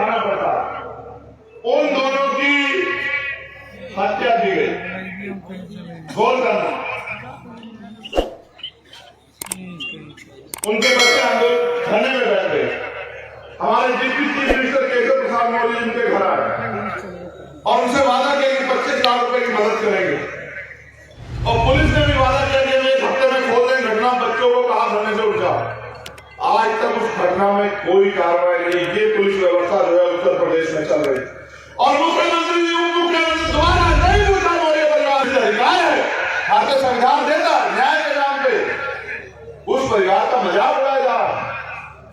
खाना पड़ता, उन दोनों की हत्या की गई। गोल करना, उनके बच्चे आंदोलन धरने में बैठ गए। हमारे deputy chief minister Keshav Prasad Maurya उनके घर आए और उनसे वादा किया कि 25 लाख रुपए की मदद करेंगे। और पुलिस ने भी वादा किया कि एक हफ्ते में खोल देंगे घटना। बच्चों को कहा धरने से उठ जाओ। आज तक उस घटना में कोई कार्रवाई नहीं। ये पुलिस व्यवस्था जो है उत्तर प्रदेश में चल रही है। और मुख्यमंत्री जी, उप मुख्यमंत्री द्वारा नहीं पूछा मौर्य परिवार का अधिकार है, भारतीय संविधान देता न्याय के नाम पे उस परिवार का मजाक उड़ाया जा रहा।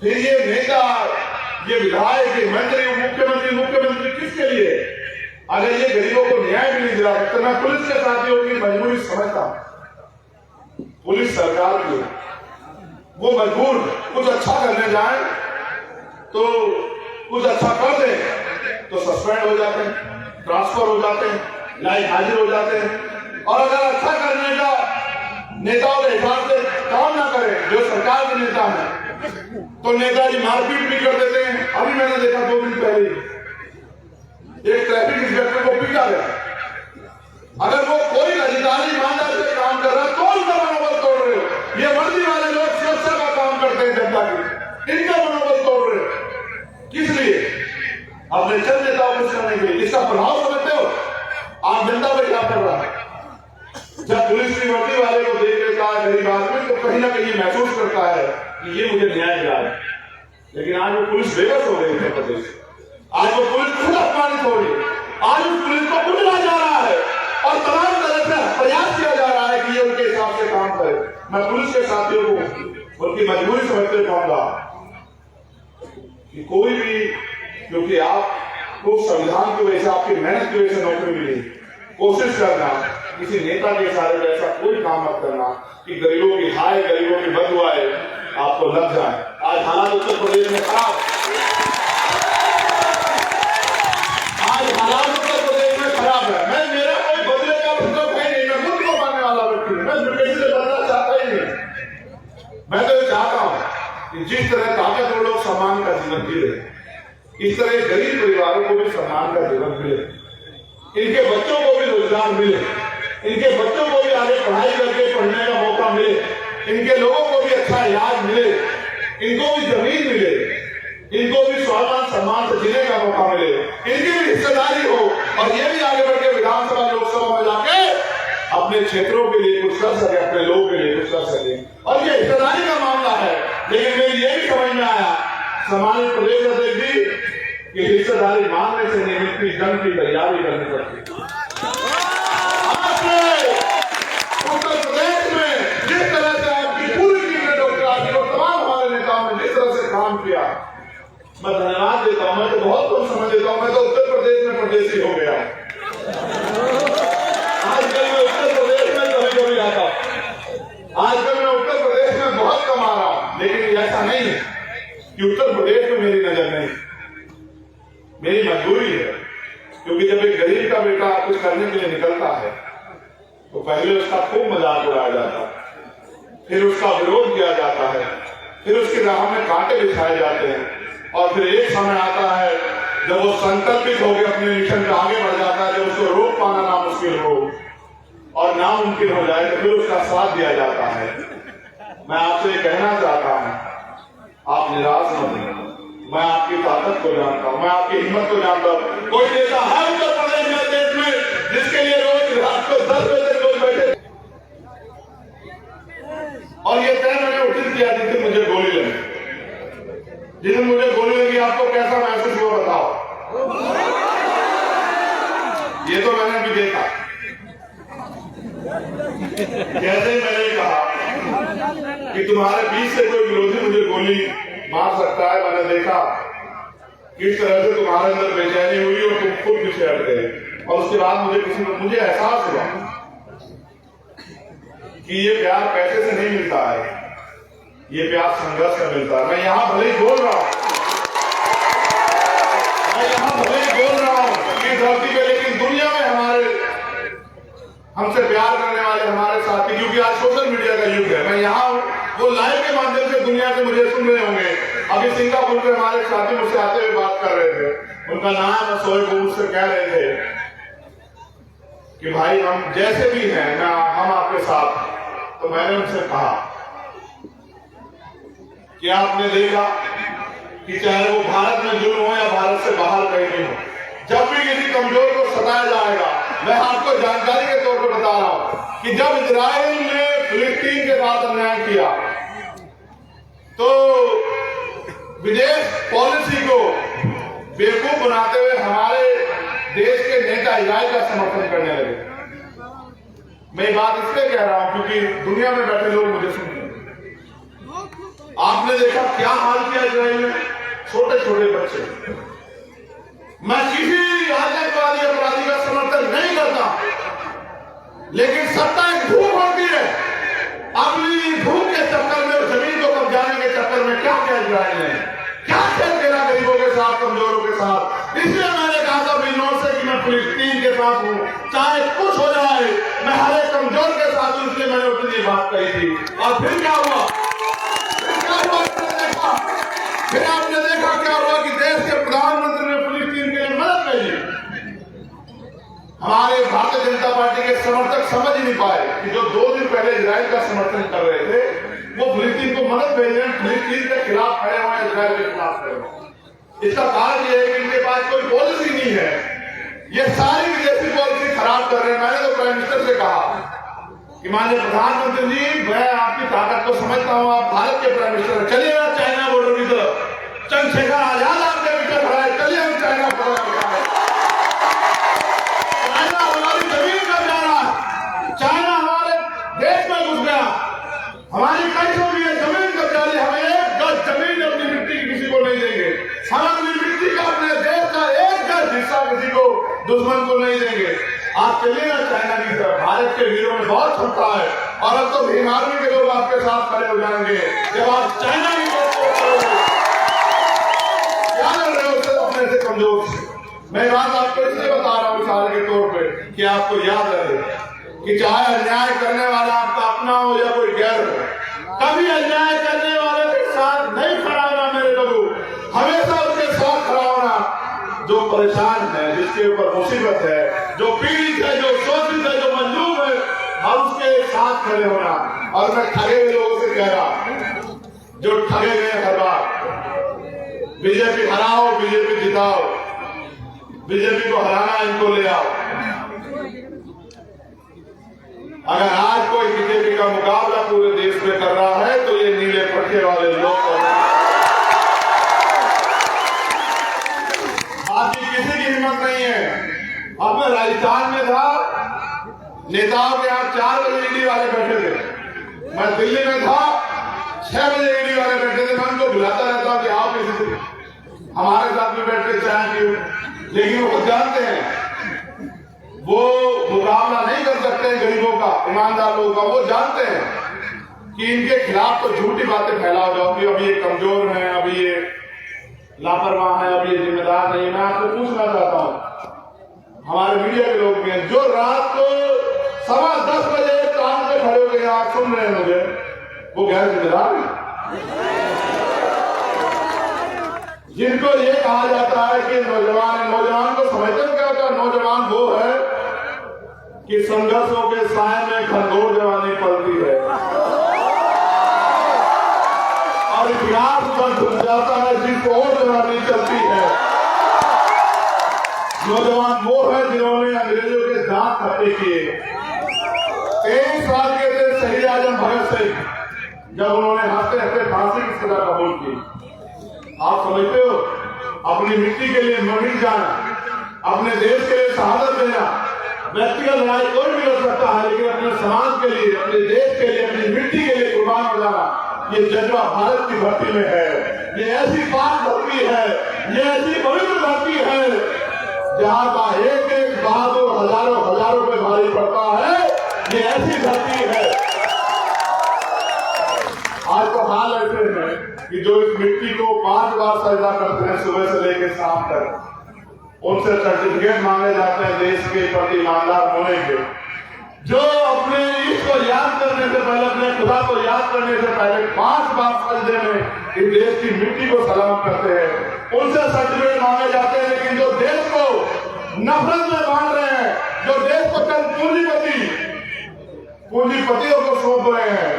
फिर ये नेता, ये विधायक, ये मंत्री, मुख्यमंत्री किसके लिए? अगर ये गरीबों को न्याय भी नहीं दिला सकते, मैं पुलिस के साथियों की मजबूरी समझता। पुलिस सरकार की वो मजबूर कुछ अच्छा करने जाए तो कुछ अच्छा कर दे तो सस्पेंड हो जाते हैं, ट्रांसफर हो जाते हैं, लाइक हाजिर हो जाते हैं। और अगर अच्छा करने का नेताओं के हिसाब से काम ना करे, जो सरकार के नेता है, तो नेताजी मारपीट भी कर देते हैं। अभी मैंने देखा 2 दिन पहले एक ट्रैफिक इंस्पेक्टर को पीटा गया। अगर वो कोई अधिकारी ईमानदारी से काम कर रहा है तो उनका मनोबल तोड़ रहे हो। ये वर्दी वाले लोग सुरक्षा का काम करते हैं जनता की, इनका मनोबल तोड़ रहे हो। किस लिए? अपने चंद नेताओं को करने के लिए। इसका प्रभाव समझते हो आप जनता पर क्या कर रहा है? जब पुलिस की वर्दी वाले को देख लेता है गरीब आदमी, तो कहीं ना कहीं महसूस करता है कि ये मुझे न्याय मिला है। लेकिन आज वो पुलिस बेबस हो गई उत्तर प्रदेश। आज वो पुलिस खुद अपमानित हो गई। आज उस पुलिस को कुचला जा रहा है और तमाम तरह से प्रयास किया जा रहा है कि ये उनके हिसाब से काम करे। मैं पुलिस के साथियों को उनकी मजबूरी समझते कहूंगा कि कोई भी, क्योंकि आपको संविधान की वजह से, आपकी मेहनत की वजह से नौकरी मिली, कोशिश करना किसी नेता के इशारे पर ऐसा कोई काम मत करना कि गरीबों की हाय, गरीबों की बददुआएं आपको लग जाए। आज हालात उत्तर प्रदेश में खराब, आज हालात उत्तर प्रदेश में खराब है। मेरा कोई बदले का मतलब है नहीं, मैं खुद को मानने वाला व्यक्ति हूं, मैं किसी से बदलना चाहता ही नहीं। मैं तो ये चाहता हूं कि जिस तरह ताकतवर लोग सम्मान का जीवन जी रहे, इस तरह गरीब परिवारों को भी सम्मान का जीवन मिले, इनके बच्चों को भी रोजगार मिले, इनके बच्चों को भी आगे पढ़ाई करके पढ़ने का मौका मिले, इनके लोगों को भी अच्छा इलाज मिले, इनको भी जमीन मिले, इनको भी स्वाभिमान सम्मान से जीने का मौका मिले, इनकी भी हिस्सेदारी हो और ये भी आगे बढ़ के विधानसभा लोकसभा में जाके अपने क्षेत्रों के लिए कुछ कर सके, अपने लोगों के लिए कुछ कर सके। और ये हिस्सेदारी का मामला है। लेकिन मेरी ये भी समझ में आया सम्मानित प्रदेश अध्यक्ष जी की हिस्सेदारी मांगने से नहीं मिलती, जंग की तैयारी करनी पड़ती। उत्तर प्रदेश में जिस तरह से आपकी पूरी टीम ने डॉक्टर आदि और तमाम हमारे नेताओं ने जिस तरह से काम किया, मैं धन्यवाद देता हूं। मैं तो बहुत कम समय देता हूं। मैं तो उत्तर प्रदेश में परदेसी हो गया। आजकल मैं उत्तर प्रदेश में कभी कभी आता हूं। आजकल मैं उत्तर प्रदेश में बहुत कम आ रहा हूं। लेकिन ऐसा नहीं है कि उत्तर प्रदेश में मेरी नजर नहीं, मेरी मजबूरी है। क्योंकि जब एक गरीब का बेटा कुछ करने के लिए निकलता है तो पहले उसका खूब मजाक उड़ाया जाता है, फिर उसका विरोध किया जाता है, फिर उसकी राह में कांटे बिछाए जाते हैं। और फिर एक समय आता है जब वो संकल्पित होकर अपने मिशन पे आगे बढ़ जाता है, जब उसको रोक पाना नामुश्किल हो और नामुमकिन हो जाए तो फिर उसका साथ दिया जाता है। मैं आपसे कहना चाहता हूं, आप निराश मत होइए। मैं आपकी ताकत को जानता हूं, मैं आपकी हिम्मत को जानता हूं। कोई नेता है उत्तर प्रदेश में, देश में, जिसके लिए रोज रात को 10 बजे तक लोग बैठे और ये तय मैंने उचित किया जिससे मुझे गोली लगी, जिसने मुझे गोली लगी, आपको कैसा महसूस हुआ बताओ? ये तो मैंने भी देखा। जैसे ही मैंने कहा कि तुम्हारे बीच से कोई विरोधी मुझे गोली मार सकता है, मैंने देखा किस तरह से तुम्हारे अंदर बेचैनी हुई और तुम खुद पीछे हट गए। और उसके बाद मुझे एहसास हुआ कि ये प्यार पैसे से नहीं मिलता है, ये प्यार संघर्ष से मिलता है। मैं यहां भले ही बोल रहा हूं, इस धरती पे, लेकिन दुनिया में हमसे प्यार करने वाले हमारे साथी, क्योंकि आज सोशल मीडिया का युग है। मैं यहाँ वो लाइव के माध्यम से दुनिया से मुझे सुन रहे होंगे। अभी सिंगापुर के हमारे साथी मुझसे आते हुए बात कर रहे थे। उनका नाम शोएब मुझसे कह रहे थे कि भाई हम जैसे भी हैं ना, हम आपके साथ। तो मैंने उनसे कहा कि आपने देखा कि चाहे वो भारत में जुल्म हो या भारत से बाहर कहीं भी हो, जब भी किसी कमजोर को सताया जाएगा, मैं आपको जानकारी के तौर पर बता रहा हूं कि जब इजराइल ने फिलिस्तीन के साथ अन्याय किया तो विदेश पॉलिसी को बेवकूफ बनाते हुए हमारे देश के नेता इजराइल का समर्थन करने लगे। मैं बात इसलिए कह रहा हूं क्योंकि दुनिया में बैठे लोग मुझे सुनते हैं। आपने देखा क्या हाल किया इजराइल में, छोटे छोटे बच्चे। मैं किसी आतंकवादी अपराधी का समर्थन नहीं करता, लेकिन सत्ता एक भूख होती है। अपनी भूख के चक्कर में, जमीन को कब्जाने के चक्कर में क्या किया इजराइल ने, क्या खेल खेला गरीबों के साथ, कमजोरों के साथ। इसलिए मैंने कहा था बिल्नोर से कि मैं फिलिस्तीन के साथ हूं, चाहे कुछ हो जाए, मैं हर एक कमजोर के साथ हूं। इसलिए मैंने उतनी बात कही थी। और फिर क्या हुआ, फिर आपने देखा क्या हुआ कि देश के प्रधानमंत्री ने फिलिस्तीन के लिए मदद भेजी। हमारे भारतीय जनता पार्टी के समर्थक समझ ही नहीं पाए कि जो 2 दिन पहले इजराइल का समर्थन कर रहे थे, वो फिलिस्तीन को मदद भेज रहे हैं, फिलिस्तीन के खिलाफ खड़े हुए, इजराइल के खिलाफ खड़े हुए। इसका कारण यह है कि इनके पास कोई पॉलिसी नहीं है, ये सारी विदेशी पॉलिसी खराब कर रहे हैं। मैंने तो प्राइम मिनिस्टर से कहा कि माननीय प्रधानमंत्री जी, मैं आपकी ताकत को समझता हूं, आप भारत के प्राइम मिनिस्टर, चलिए आप चाइना बॉर्डर की तरफ, चंद्रशेखर आजाद आपके पीछे खड़ा है, चलिए हम चाइना बॉर्डर। चाइना हमारी जमीन पर जा रहा है, चाइना हमारे देश में घुस गया, हमारी कैसों की जमीन कब्जा ली, हमें 1 गज जमीन अपनी मिट्टी की किसी को नहीं देंगे, हम अपनी मिट्टी का, अपने देश का 1 गज हिस्सा किसी को, दुश्मन को नहीं देंगे। आप चलिए ना चाइना की तरफ, भारत के वीरों में बहुत क्षमता है, और अब तो भीम आर्मी के लोग आपके साथ खड़े हो जाएंगे जब आप चाइना की क्या कर रहे हो उससे अपने से कमजोर से। मैं बात आपको इसलिए बता रहा हूं मिसाल के तौर पे कि आपको याद रहे कि चाहे अन्याय करने वाला आपका अपना हो या कोई गैर हो, कभी अन्याय करने वाले के साथ नहीं खड़ा होना मेरे लोगों, हमेशा उसके साथ खड़ा होना। जो परेशान है, जिसके ऊपर मुसीबत है, जो पीड़ित है, जो शोषित है, जो मजलूम है, हम उसके साथ खड़े होना। और मैं ठगे हुए लोगों से कह रहा, जो ठगे गए हर बार, बीजेपी हराओ, बीजेपी जिताओ, बीजेपी को हराना, इनको ले आओ। अगर आज कोई बीजेपी का मुकाबला पूरे देश में कर रहा है तो ये नीले पट्टे वाले लोग कर रहे हैं। बाकी किसी की हिम्मत नहीं है। अब मैं राजस्थान में था, नेताओं के यहाँ 4 बजे ईडी वाले बैठे थे, मैं दिल्ली में था, 6 बजे ईडी वाले बैठे थे। मैं उनको बुलाता रहता हूँ कि आओ किसी से हमारे साथ भी बैठ के चाय पियो, लेकिन वो जानते हैं वो मुकाबला नहीं कर सकते हैं गरीबों का, ईमानदार लोगों का। वो जानते हैं कि इनके खिलाफ तो झूठी बातें फैलाओ जाओ कि अभी ये कमजोर हैं, अभी ये लापरवाह है, अभी ये जिम्मेदार नहीं है। मैं आपको पूछना चाहता हूँ, हमारे मीडिया के लोग भी हैं जो रात को 10:15 बजे काम पे खड़े हो गए, आप सुन रहे हैं मुझे, वो गैर जिम्मेदार है। जिनको ये कहा जाता है कि नौजवान को समझते हो क्या होता है? नौजवान वो है कि संघर्षों के साय में खरगोर जवानी पलती है और इतिहास पर घुस जाता है जिसको और जवानी चलती है। नौजवान वो है जिन्होंने अंग्रेजों के दांत खट्टे किए। 23 साल के थे शहीद आजम भगत सिंह, जब उन्होंने हंसते हंसते फांसी की सजा कबूल की। आप समझते हो, अपनी मिट्टी के लिए मर जाना, अपने देश के लिए शहादत देना, व्यक्तिगत लड़ाई कोई भी लड़ सकता है, लेकिन अपने समाज के लिए, अपने देश के लिए, अपनी मिट्टी के लिए कुर्बान हो जाना, ये जज्बा भारत की धरती में है। ये ऐसी पाक धरती है, ये ऐसी पवित्र धरती है जहाँ का एक एक बहादुर हजारों पे भारी पड़ता है। ये ऐसी धरती है। आज तो हाल ऐसे है कि जो इस मिट्टी को 5 बार सजदा करते हैं सुबह से लेकर शाम तक, उनसे सर्टिफिकेट मांगे जाते हैं देश के प्रति ईमानदार होने के। जो अपने ईश्वर को याद करने से पहले, अपने खुदा को याद करने से पहले 5 बार सजदे में इस देश की मिट्टी को सलाम करते हैं, उनसे सर्टिफिकेट मांगे जाते हैं। लेकिन जो केवल पूंजीपतियों को सौंप रहे हैं।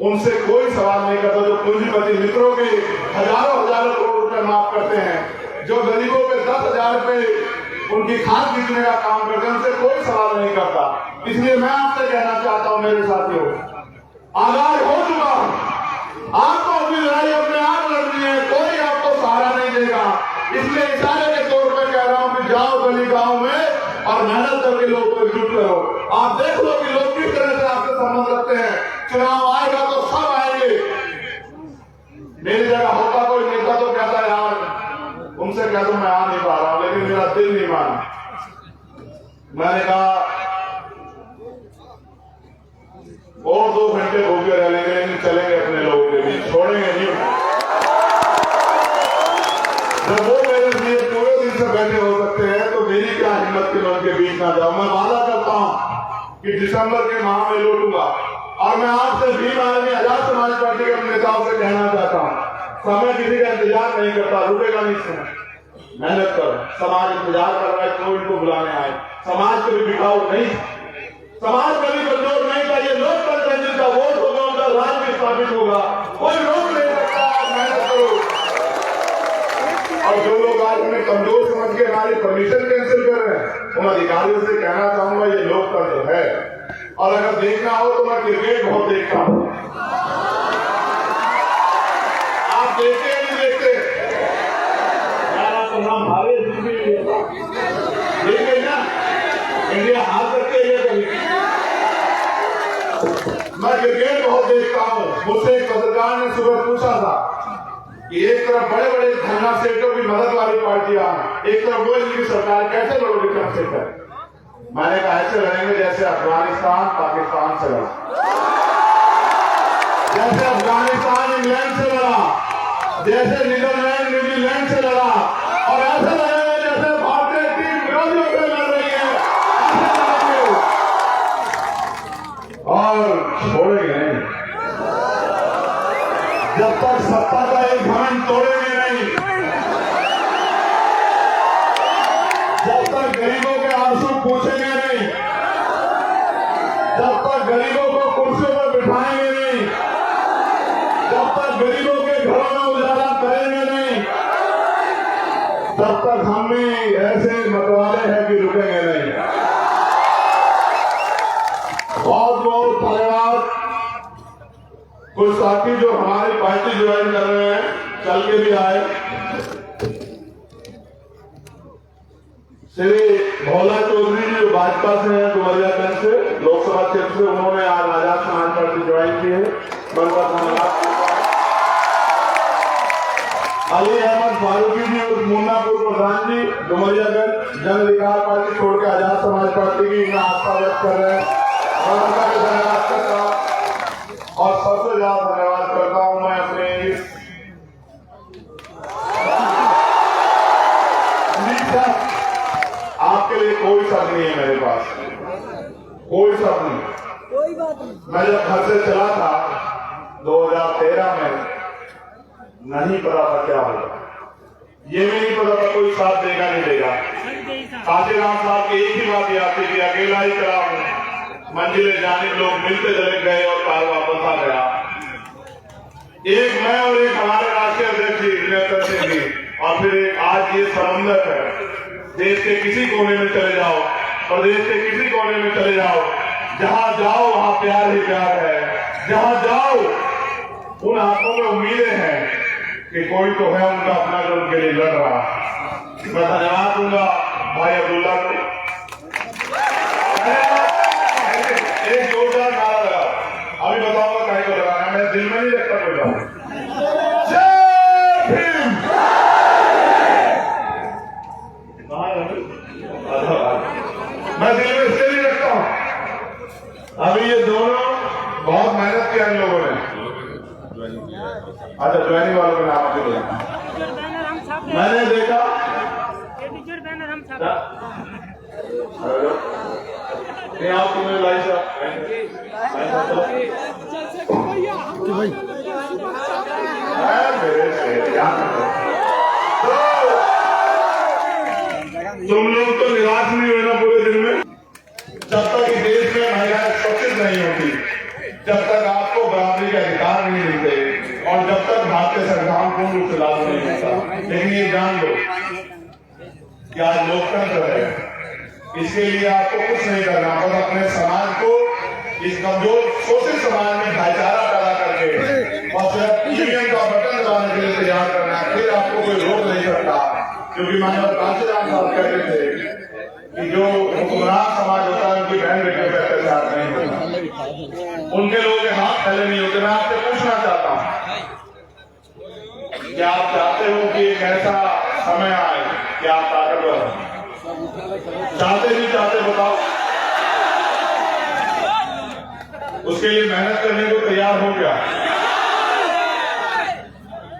उनसे कोई सवाल नहीं करता। जो पूंजीपति मित्रों के हजारों करोड़ रुपए माफ करते हैं, जो गरीबों पे 10,000 रुपए उनकी खाद बीतने का काम करते हैं, उनसे कोई सवाल नहीं करता। इसलिए मैं आपसे कहना चाहता हूं मेरे साथियों, आगाज हो चुका हूं। आपको अपनी लड़ाई अपने आप लड़नी है, कोई आपको सहारा नहीं देगा। इसलिए इशारे के तौर पर कह रहा हूं कि जाओ गली गांव में और मेहनत करके लोग को एकजुट करो। आप देख लो कि लोग किस तरह से आपसे संबंध रखते हैं। चुनाव आएगा तो सब आएंगे। मेरी जगह होता कोई नेता तो कहता है यार उनसे कह दो मैं आ नहीं पा रहा हूं, लेकिन मेरा दिल नहीं माना। मैंने कहा और 2 घंटे भूखे रह लेंगे, लेकिन चलेंगे अपने लोगों के बीच, छोड़ेंगे नहीं। जब वो मेरे लिए पूरे दिन से बैठे हो सकते हैं तो मेरी क्या हिम्मत की मैं उनके बीच ना जाऊं। मैं वादा करता हूं कि दिसंबर के माह में लौटूंगा। और मैं आपसे भीम आर्मी आजाद समाज पार्टी के नेताओं से कहना चाहता हूं, समय किसी का इंतजार नहीं करता, रुकेगा नहीं समय। मेहनत करो, समाज इंतजार कर रहा है, कोई इनको बुलाने आए। समाज कभी बिकाऊ नहीं, समाज कभी कमजोर नहीं था। ये लोकतंत्र है, जिनका वोट होगा उनका राज भी स्थापित होगा, कोई रोक नहीं सकता। मेहनत करो। और जो लोग आज हमें कमजोर समझ के हमारी परमिशन कैंसिल कर रहे हैं, उन अधिकारियों से कहना चाहूंगा ये लोकतंत्र है। और अगर देखना हो तो मैं क्रिकेट बहुत देखता हूं। आप देखते हैं नहीं देखते यार? आप नाम हारे देखिए ना, इंडिया हार सकते हैं कभी। मैं क्रिकेट बहुत देखता हूं। मुझसे एक पत्रकार ने सुबह पूछा था कि एक तरफ बड़े बड़े धरना सेठों की मदद वाली पार्टियां, एक तरफ वो इनकी सरकार, कैसे लड़ोगे चंद्रशेखर? मैंने कहा ऐसे लड़ेंगे जैसे अफगानिस्तान पाकिस्तान से लड़ा, जैसे अफगानिस्तान इंग्लैंड से लड़ा, जैसे नीदरलैंड न्यूजीलैंड से लड़ा, और ऐसे लड़ेंगे जैसे भारतीय टीम विरोधियों से लड़ रही है, ऐसे लड़ेंगे और छोड़ेंगे नहीं। जब तक सत्ता का एक घमंड तोड़ेंगे नहीं, जब तक गरीबों के आंसू पूछेंगे नहीं, जब तक गरीबों को कुर्सियों पर बिठाएंगे नहीं, जब तक गरीबों के घरों में उजाला करेंगे नहीं, तब तक हम भी ऐसे मतवाले हैं कि रुकेंगे नहीं। बहुत बहुत धन्यवाद। कुछ साथी जो हमारी पार्टी ज्वाइन कर रहे हैं, चल के भी आए। श्री भोला चौधरी जी जो भाजपा से हैं, डुमरियागंज से, लोकसभा क्षेत्र से, उन्होंने आज आजाद समाज पार्टी ज्वाइन की है। उनका धन्यवाद। अली अहमद फारूकी जी और मुन्नापुर प्रधान जी, डुमरियागंज, जन अधिकार पार्टी छोड़ के आजाद समाज पार्टी की मैं आस्था व्यक्त कर रहे हैं। मैं उनका भी धन्यवाद करता हूँ। और सबसे ज्यादा धन्यवाद करता हूँ मैं अपने इस आपके लिए कोई शब्द नहीं है मेरे पास, कोई शब्द नहीं, कोई बात नहीं। मैं जब घर से चला था 2013 में, नहीं पता था क्या होगा, ये भी नहीं पता था कोई साथ देगा नहीं देगा। काशीराम साहब की एक ही बात याद थी कि अकेला ही चला हूं। मंजिले जाने लोग मिलते चले गए और कार वापस आ गया। एक मैं और एक हमारे राष्ट्रीय अध्यक्ष जितेंद्र सिंह जी, और फिर एक आज ये समंदर है। देश के किसी कोने में चले जाओ, प्रदेश के किसी कोने में चले जाओ, जहां जाओ वहां प्यार ही प्यार है। जहां जाओ उन आंखों में उम्मीदें हैं कि कोई तो है उनका अपना जो उनके लिए लड़ रहा। मैं धन्यवाद दूंगा भाई अब्दुल्ला को। एक जोरदार नारा लगा, अभी बताऊंगा कहीं को लगाना, मैं दिल में नहीं रखता कोई बात। मैं दिल में इसलिए नहीं रखता हूं, अभी ये दोनों बहुत मेहनत किया इन लोगों ने। अच्छा, ज्वाइनिंग वालों के नाम के लिए मैंने देखा नहीं, आप तुम्हें लाई तुम लोग तो निराश नहीं हुए ना पूरे दिन में। लेकिन ये जान लो कि आज लोकतंत्र है, इसके लिए आपको कुछ नहीं करना, बस अपने समाज को, इस कमजोर शोषित समाज में भाईचारा पैदा करके और सिर्फ ईवीएम का बटन दबाने के लिए तैयार करना है, फिर आपको कोई रोक नहीं सकता। क्योंकि मानव कांशीराम साहब कहते थे कि जो हुक्मरान समाज होता है उनकी बहन बेटे पर अत्याचार नहीं होता, उनके लोगों के हाथ फैले नहीं होते। मैं आपसे पूछना चाहता हूँ, क्या आप चाहते हो कि एक ऐसा समय आए कि आप ताकतवर हो? चाहते नहीं चाहते बताओ? उसके लिए मेहनत करने को तैयार हो गया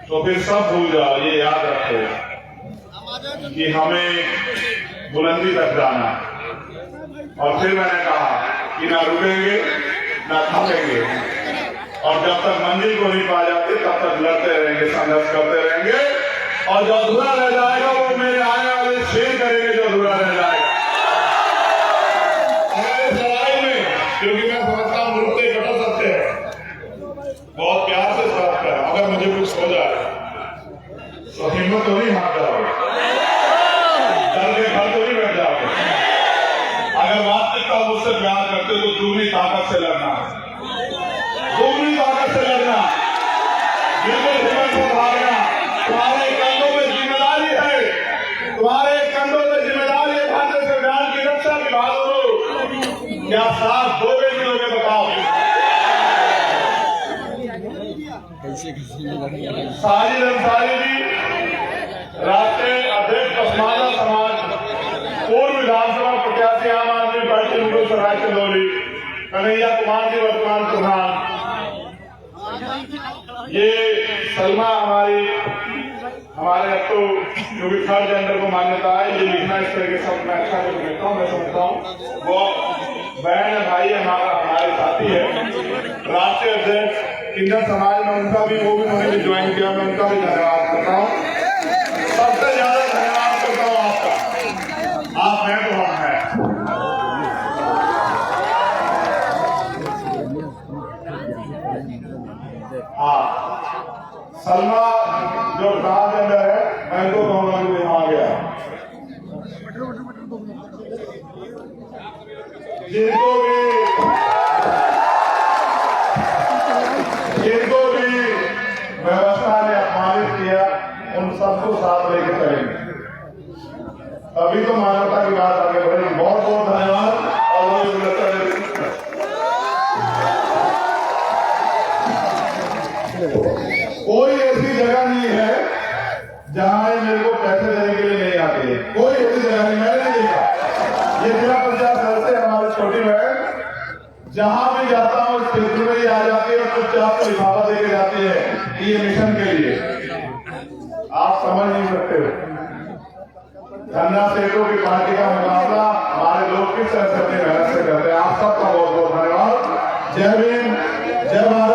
तो फिर सब भूल जाओ। ये याद रखो कि हमें बुलंदी तक जाना। और फिर मैंने कहा कि ना रुकेंगे ना थकेंगे, और जब तक मंजिल को नहीं पा जाते तब तक लड़ते रहेंगे, संघर्ष करते रहेंगे। और जो अधूरा रह जाएगा वो मेरे आने वाले शेर करेंगे जो अधूरा रह जाएगा। हमारे लड़ाई में, क्योंकि मैं समझता हूँ मुल्क से कटा सकते हैं, बहुत प्यार से समझता है, अगर मुझे कुछ हो जाए तो हिम्मत तो नहीं हार जाओगे, डर के घर तो नहीं बैठ जाओगे। अगर वास्तविकता मुझसे प्यार करते तो दूसरी ताकत से लड़ना, दूसरी ताकत से लड़ना, बिल्कुल हिम्मत से भागना। तुम्हारे कंधों में जिम्मेदारी है, तुम्हारे कंधों में जिम्मेदारी है भारतीय संविधान की रक्षा की। बहादुर क्या साथ दोगे कि लोगे बताओ? साजिद अंसारी जी, राष्ट्रीय अध्यक्ष पसमानदा समाज, पूर्व विधानसभा प्रत्याशी आम आदमी पार्टी मुगलसराय चंदौली, कन्हैया कुमार जी वर्तमान प्रधान। ये सलमा हमारे अब तो जो भी थर्ड जेंडर को मान्यता है, ये लिखना इस तरह के सब मैं अच्छा कर लेता हूँ, मैं समझता हूँ। वो बहन है, भाई है, हमारे साथी है, राष्ट्रीय अध्यक्ष किन्नर समाज में, उनका भी वो भी उन्होंने ज्वाइन किया, मैं उनका भी धन्यवाद करता हूँ। सबसे ज्यादा धन्यवाद करता हूँ आपका, आप हैं तो हम हैं। हाँ, सलमा जो ट्रांसजेंडर है, मैं तो कहूँगा कि वहां गया, जिनको भी व्यवस्था ने अपमानित किया उन सबको साथ लेके चलेंगे, तभी तो मानवता की बात आगे बढ़ेगी। बहुत बहुत धन्यवाद। और कोई ऐसी जगह नहीं है जहां मेरे को पैसे देने के लिए नहीं आते हैं, कोई ऐसी जगह नहीं, मैंने नहीं देखा। ये जिला पंचायत सदस्य हमारी छोटी बहन जहां भी जाता हूँ क्षेत्र में ही आ जाती है और चुपचाप को लिफाफा देके जाती है ये मिशन के लिए। आप समझ नहीं सकते हो धन्ना सेठों की पार्टी का मुकाबला हमारे लोग किस तरह से अपनी मेहनत से करते हैं। आप सबका बहुत बहुत धन्यवाद। जय भीम, जय भारत।